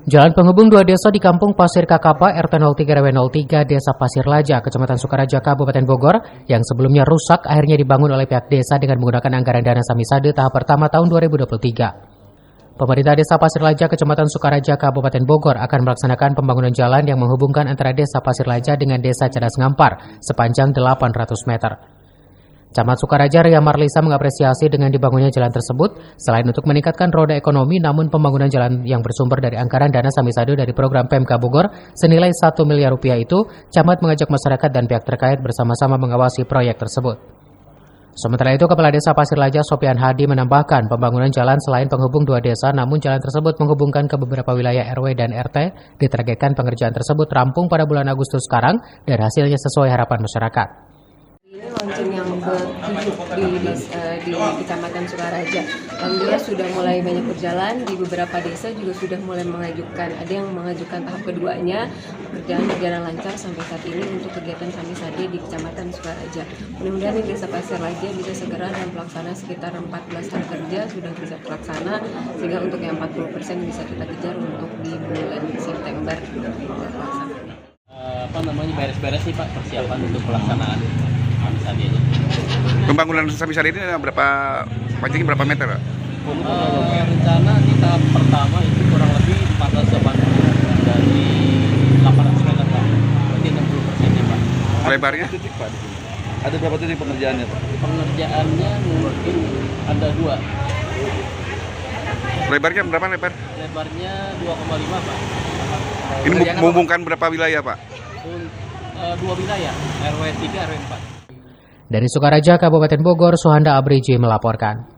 Jalan penghubung dua desa di Kampung Pasir Kakapa, RT 03 RW 03, Desa Pasir Laja, Kecamatan Sukaraja, Kabupaten Bogor, yang sebelumnya rusak akhirnya dibangun oleh pihak desa dengan menggunakan anggaran dana Samisade tahap pertama tahun 2023. Pemerintah Desa Pasir Laja, Kecamatan Sukaraja, Kabupaten Bogor akan melaksanakan pembangunan jalan yang menghubungkan antara Desa Pasir Laja dengan Desa Cadas Ngampar sepanjang 800 meter. Camat Sukaraja Ria Marlisa mengapresiasi dengan dibangunnya jalan tersebut, selain untuk meningkatkan roda ekonomi, namun pembangunan jalan yang bersumber dari anggaran dana Samisade dari program Pemka Bogor senilai 1 miliar rupiah itu, Camat mengajak masyarakat dan pihak terkait bersama-sama mengawasi proyek tersebut. Sementara itu, Kepala Desa Pasir Laja Sopian Hadi menambahkan pembangunan jalan selain penghubung dua desa, namun jalan tersebut menghubungkan ke beberapa wilayah RW dan RT, ditargetkan pengerjaan tersebut rampung pada bulan Agustus sekarang dan hasilnya sesuai harapan masyarakat. Ini launching yang ke-7 di Kecamatan Sukaraja. Alhamdulillah sudah mulai banyak berjalan, di beberapa desa juga sudah mulai mengajukan, ada yang mengajukan tahap keduanya, pekerjaan berjalan lancar sampai saat ini untuk kegiatan Samisade di Kecamatan Sukaraja. Mudah-mudahan di Desa Pasir Laja bisa segera dan pelaksana sekitar 14 hari kerja sudah bisa terlaksana, sehingga untuk yang 40% bisa kita kejar untuk di bulan September. Beres-beres sih Pak persiapan untuk pelaksanaan Samisade. Pembangunan Samisade ini panjangnya berapa meter, Pak? Rencana di tahap pertama itu kurang lebih 480 dari 800 meter Pak. Berarti 60% ya Pak. Lebarnya? Titik Pak di sini. Ada berapa titik pengerjaannya Pak? Pengerjaannya mungkin ada 2. Lebarnya berapa lebar? Lebarnya 2,5 Pak. Ini menghubungkan berapa wilayah, Pak? 2 wilayah, RW 3, RW 4. Dari Sukaraja, Kabupaten Bogor, Suhanda Abriji melaporkan.